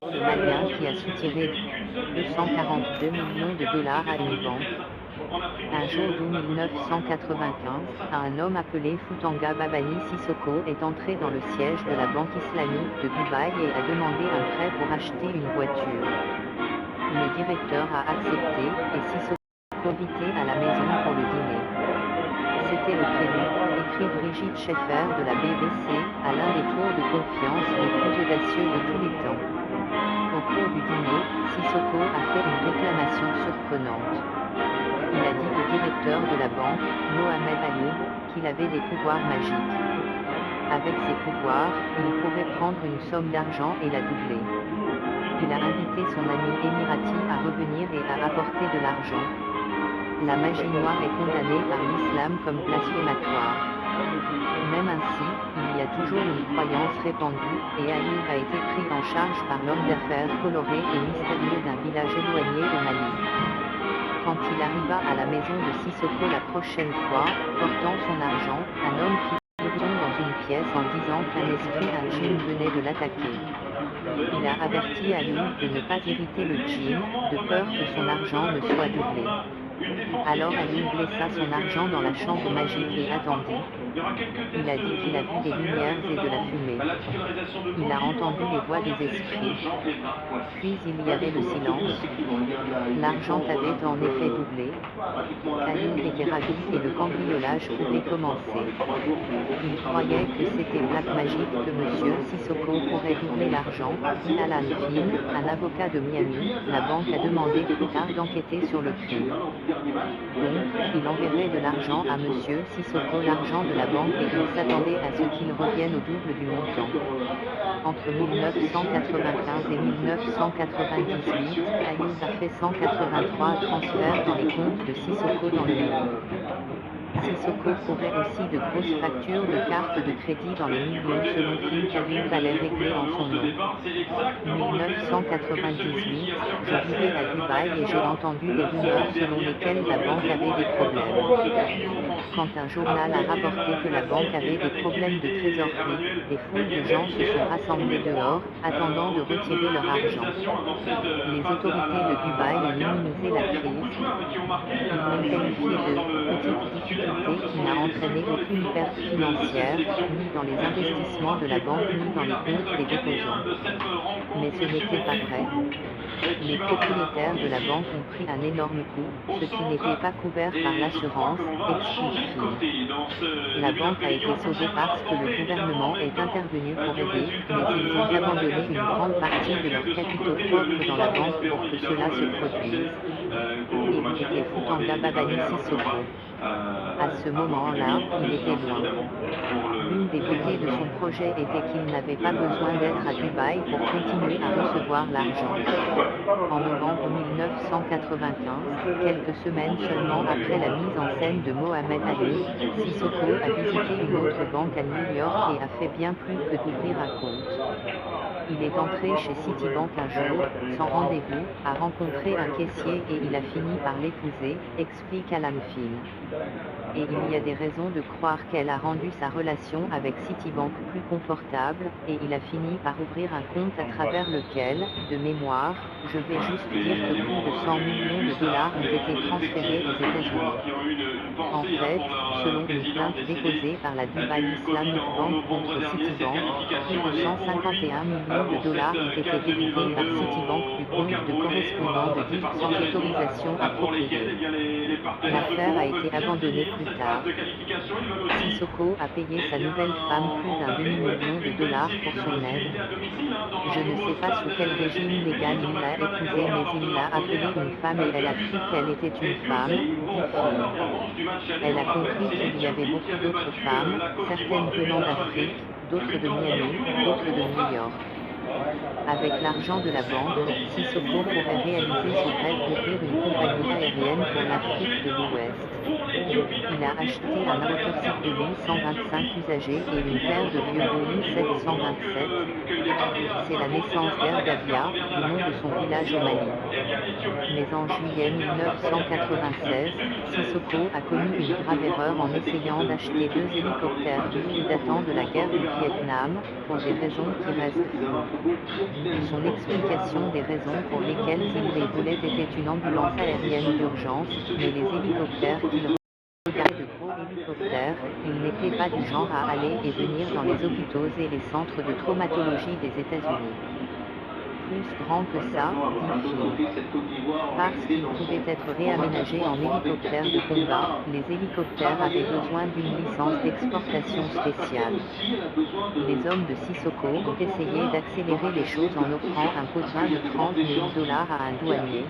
le Malien qui a soutiré 242 millions de dollars à une banque. Un jour d'août 1995, un homme appelé Foutanga Babani Sissoko est entré dans le siège de la Banque islamique de Dubaï et a demandé un prêt pour acheter une voiture. Le directeur a accepté et Sissoko est invité à la maison pour le dîner. C'était le prélude, écrit Brigitte Schaeffer de la BBC, à l'un des tours de confiance les plus audacieux de tous les temps. Au cours du dîner, Sissoko a fait une réclamation surprenante. Il a dit au directeur de la banque, Mohamed Ayoub, qu'il avait des pouvoirs magiques. Avec ces pouvoirs, il pourrait prendre une somme d'argent et la doubler. Il a invité son ami émirati à revenir et à apporter de l'argent. La magie noire est condamnée par l'islam comme blasphématoire. Même ainsi, il y a toujours une croyance répandue, et Ayoub a été pris en charge par l'homme d'affaires coloré et mystérieux d'un village éloigné au Mali. Quand il arriva à la maison de Sissoko la prochaine fois, portant son argent, un homme fit irruption dans une pièce en disant qu'un esprit, un djinn, venait de l'attaquer. Il a averti Ayoub de ne pas irriter le djinn, de peur que son argent ne soit doublé. Alors Ayoub laissa son argent dans la chambre magique et attendit. Il a dit qu'il a vu des lumières et de la fumée. Il a entendu les voix des esprits. Puis il y avait le silence. L'argent avait en effet doublé. Ayoub était ravi et le cambriolage pouvait commencer. Il croyait que c'était Black Magic que M. Sissoko pourrait doubler l'argent, dit Alan Flynn, un avocat de Miami. La banque a demandé plus tard d'enquêter sur le crime. Donc, il enverrait de l'argent à M. Sissoko, l'argent de la banque, et il s'attendait à ce qu'il revienne au double du montant. Entre 1995 et 1998, Ayoub a fait 183 transferts dans les comptes de Sissoko dans le monde. Sissoko courait aussi de grosses factures de cartes de crédit dans les millions selon Phil qu'Ayoub allait régler en son nom. 1998, je vivais à Dubaï et j'ai entendu des rumeurs selon lesquelles la banque avait des problèmes. Quand un journal a rapporté que la banque avait des problèmes de trésorerie, des foules de gens se sont rassemblés dehors, attendant de retirer leur argent. Les autorités de Dubaï ont minimisé la crise. Ils l'ont qualifiée de petite difficulté qui n'a entraîné aucune perte financière, ni dans les investissements de la banque ni dans les comptes des déposants. Mais ce n'était pas vrai. Les propriétaires de la banque ont pris un énorme coup, ce qui n'était pas couvert par l'assurance, explique Phil. La banque a été sauvée parce que le gouvernement est intervenu pour aider, mais ils ont abandonné une grande partie de leurs capitaux propres dans la banque pour que cela se produise. Et était Foutanga Babani Sissoko. À ce moment-là, il était loin. L'une des beautés de son projet était qu'il n'avait pas besoin d'être à Dubaï pour continuer à recevoir l'argent. En novembre 1995, quelques semaines seulement après la mise en scène de Mohamed Ayoub, Sissoko a visité une autre banque à New York et a fait bien plus que d'ouvrir un compte. Il est entré chez Citibank un jour, sans rendez-vous, a rencontré un caissier et il a fini par l'épouser, explique Alan Phil. Et il y a des raisons de croire qu'elle a rendu sa relation avec Citibank plus confortable, et il a fini par ouvrir un compte à travers lequel, de mémoire, je vais juste dire que plus de 100 millions de dollars ont été transférés aux États-Unis. En fait, selon une plainte déposée par la Dubai Islamic Bank contre Citibank, plus de 151 millions de dollars ont été débités par Citibank du compte de correspondant de DIF sans autorisation appropriée. L'affaire a été abandonnée plus tard. Sissoko a payé sa nouvelle femme plus d'un demi-million de dollars pour son aide. Je ne sais pas sous quel régime légal il l'a épousée, mais il l'a appelée une femme et elle a cru qu'elle était une femme, dit Phil. Elle a compris qu'il y avait beaucoup d'autres femmes, certaines venant d'Afrique, d'autres de Miami, d'autres de New York. Avec l'argent de la banque, Sissoko pourrait réaliser son rêve d'ouvrir une compagnie aérienne pour l'Afrique de l'Ouest. Il a acheté un motorcycle 825 usagé et une paire de vieux Boeing 727. C'est la naissance d'Erdavia, du nom de son village au Mali. Mais en juillet 1996, Sissoko a commis une grave erreur en essayant d'acheter 2 hélicoptères vieux datant de la guerre du Vietnam, pour des raisons qui restent floues. Son explication des raisons pour lesquelles il les voulait était une ambulance aérienne d'urgence, mais les hélicoptères qu'il regardait de gros hélicoptères, il n'était pas du genre à aller et venir dans les hôpitaux et les centres de traumatologie des États-Unis. Plus grand que ça, dit-il. Parce qu'il pouvait être réaménagé en hélicoptère de combat, les hélicoptères avaient besoin d'une licence d'exportation spéciale. Les hommes de Sissoko ont essayé d'accélérer les choses en offrant un quota de $30 000 à un douanier.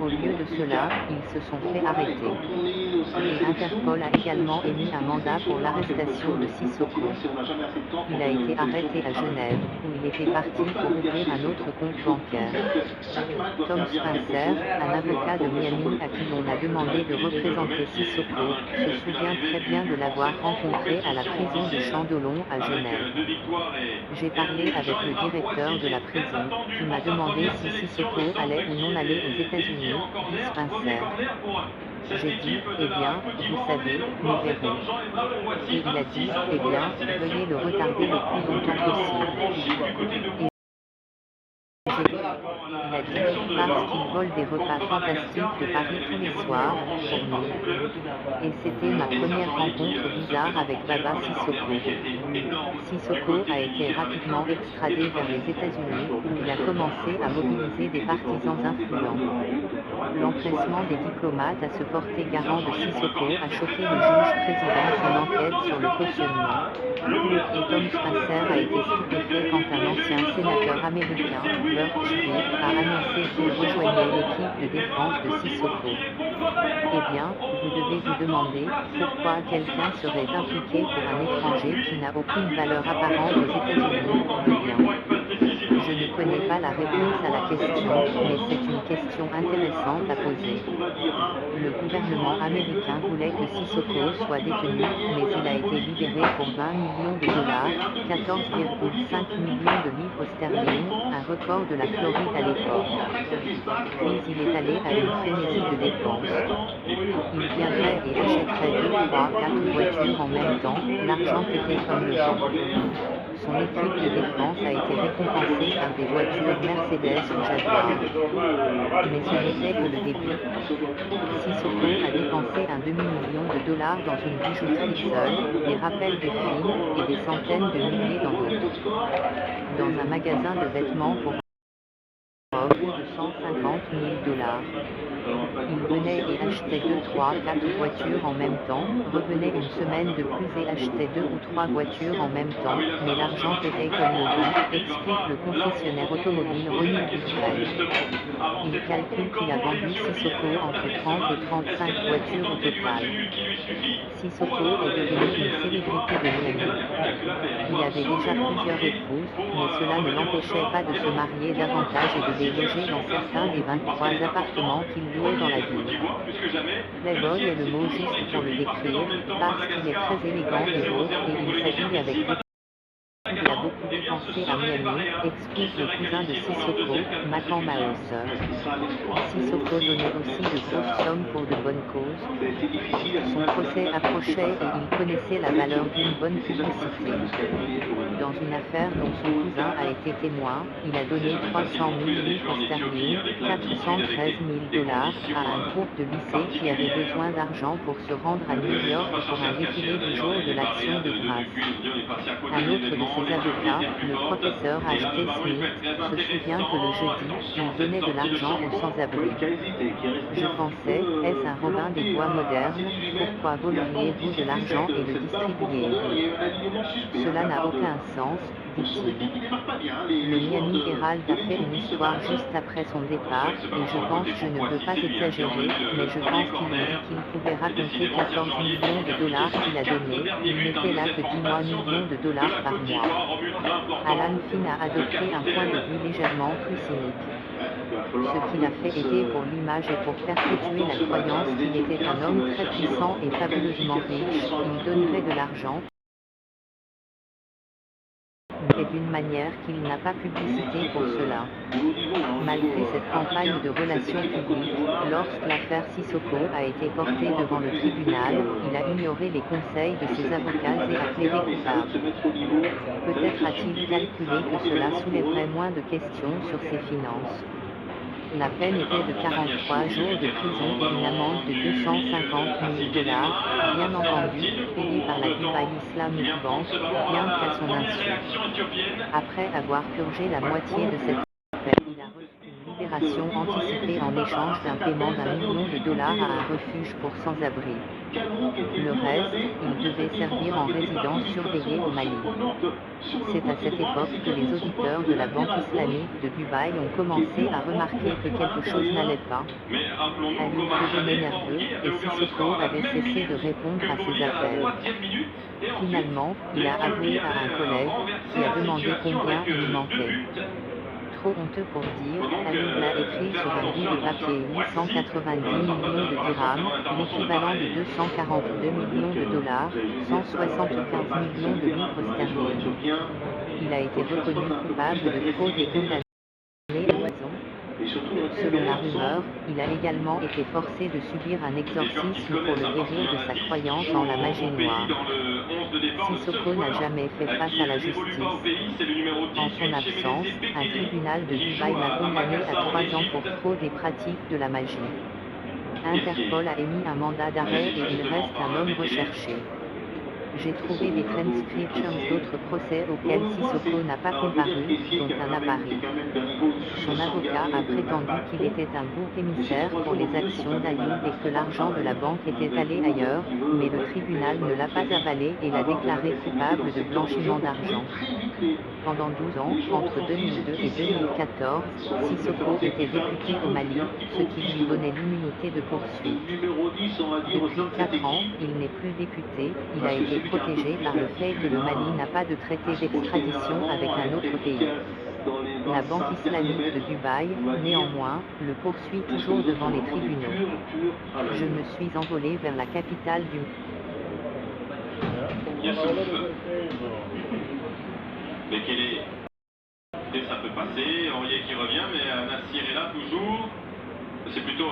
Au lieu de cela, ils se sont fait arrêter. Et Interpol a également émis un mandat pour l'arrestation de Sissoko. Il a été arrêté à Genève, où il était parti pour ouvrir un autre compte bancaire. Tom Spencer, un avocat de Miami à qui l'on a demandé de représenter Sissoko, se souvient très bien de l'avoir rencontré à la prison de Chandolon à Genève. J'ai parlé avec le directeur de la prison, qui m'a demandé si Sissoko allait ou non aller aux États-Unis, dit Spencer. J'ai dit, eh bien, vous savez, nous verrons. Et il a dit, eh bien, veuillez le retarder le plus longtemps possible. Il a dit, parce qu'il vole des repas fantastiques de Paris tous les soirs, pour nous. Et c'était ma première rencontre bizarre avec Baba Sissoko. Sissoko a été rapidement extradé vers les États-Unis, où il a commencé à mobiliser des partisans influents. L'empressement des diplomates à se porter garant de Sissoko a choqué le juge président son enquête sur le cautionnement. Et Tom Spencer a été stupéfait quand un ancien sénateur américain, Burt Chevy, a annoncé qu'il rejoignait l'équipe de défense de Sissoko. Eh bien, vous devez vous demander pourquoi quelqu'un serait impliqué pour un étranger qui n'a aucune valeur apparente aux États-Unis, dit bien. Je ne connais pas la réponse à la question, mais c'est une question intéressante à poser. Le gouvernement américain voulait que Sissoko soit détenu, mais il a été libéré pour $20 millions, 14,5 millions de livres sterling, un record de la Floride à l'époque. Puis il est allé à une frénésie de dépenses. Il viendrait et achèterait 2, 3, 4 voitures en même temps, l'argent était comme le vent. Son équipe de défense a été récompensée par des voitures Mercedes ou Jaguar. Mais ce n'était que le début. Sissoko a dépensé un demi-million de dollars dans une bijouterie seule, des rappels de films, et des centaines de milliers dans d'autres. Dans un magasin de vêtements pour de $150 000. Il venait et achetait 2, 3, 4 voitures en même temps, revenait une semaine de plus et achetait 2 ou 3 voitures en même temps, mais l'argent était comme le vent, explique le concessionnaire automobile Renault d'Israël. Il calcule qu'il a vendu Sissoko entre 30 et 35 voitures au total. Sissoko est devenu une célébrité de Miami. Il avait déjà plusieurs épouses, mais cela ne l'empêchait pas de se marier davantage et de les loger dans certains des 23 appartements qu'il louait dans la ville. Playboy est le mot juste pour le décrire, parce qu'il est très élégant et beau, et il s'habille avec beaucoup. Il a beaucoup dépensé à Miami, explique le cousin de Sissoko, Macan Mauser. Sissoko donnait aussi de grosses sommes pour de bonnes causes. Son procès approchait et il connaissait la valeur d'une bonne publicité. Dans une affaire dont son cousin a été témoin, il a donné 300 000 livres sterling, 413 000 $, à un groupe de lycée qui avait besoin d'argent pour se rendre à New York pour un défilé du jour de l'Action de grâce. Un autre de ses avocats, le professeur H.T. Smith, se souvient que le jeudi, il donnait de l'argent aux sans-abri. Je pensais, est-ce un Robin des Bois moderne, pourquoi voleriez-vous de l'argent et le distribueriez-vous? Cela n'a aucun sens, utile. Le Miami Herald a fait une histoire juste après son départ, et je ne veux pas exagérer, mais je pense qu'ils ont dit qu'il pouvait raconter 14 millions de dollars qu'il a donnés, il n'était là que 10 millions de dollars par mois. Alan Finn a adopté un point de vue légèrement plus cynique. Ce qu'il a fait était pour l'image et pour perpétuer la croyance qu'il était un homme très puissant et fabuleusement riche, il donnerait de l'argent, mais d'une manière qu'il n'a pas publicité pour cela. Malgré cette campagne de relations publiques, lorsque l'affaire Sissoko a été portée devant le tribunal, il a ignoré les conseils de ses avocats et a plaidé coupable. Peut-être a-t-il calculé que cela soulèverait moins de questions sur ses finances. La peine était de 43 jours de prison et une amende de 250 000 $, bien entendu, payée par la Dubai Islamic Bank, bien qu'à son insu. Après avoir purgé la moitié de cette peine, il a reçu une libération anticipée en échange d'un paiement d'1 million de dollars à un refuge pour sans-abri. Le reste, il devait servir en résidence surveillée au Mali. C'est à cette époque que les auditeurs de la Banque islamique de Dubaï ont commencé à remarquer que quelque chose n'allait pas. Ali devenait nerveux, et Sissoko avait cessé de répondre à ses appels. Finalement, il a avoué à un collègue, qui a demandé combien il lui manquait. Trop honteux pour dire, Ali l'a écrit sur un bout de papier 890 millions de dirhams, l'équivalent de 242 millions de dollars, 175 millions de livres sterling. Il a été reconnu coupable de fraude et condamné à prison. Selon la rumeur, il a également été forcé de subir un exorcisme pour le guérir de sa croyance en la magie noire. Sissoko n'a jamais fait face à la justice. En son absence, un tribunal de Dubaï l'a condamné à 3 ans pour fraude et pratique de la magie. Interpol a émis un mandat d'arrêt et il reste un homme recherché. J'ai trouvé des transcriptions d'autres procès auxquels Sissoko n'a pas comparu, dont un à Paris. Son avocat a prétendu qu'il était un bouc émissaire pour les actions d'Ayoub et que l'argent de la banque était allé ailleurs, mais le tribunal ne l'a pas avalé et l'a déclaré coupable de blanchiment d'argent. Pendant 12 ans, entre 2002 et 2014, Sissoko était député au Mali, ce qui lui donnait l'immunité de poursuite. Depuis 4 ans, il n'est plus député, il a été protégé par le fait que le Mali n'a pas de traité d'extradition avec un autre pays. La Banque islamique de Dubaï, néanmoins, le poursuit toujours devant les tribunaux. Je me suis envolé vers la capitale du Mais quel est... Ça peut passer, Aurier qui revient, mais Nassir est là toujours. C'est plutôt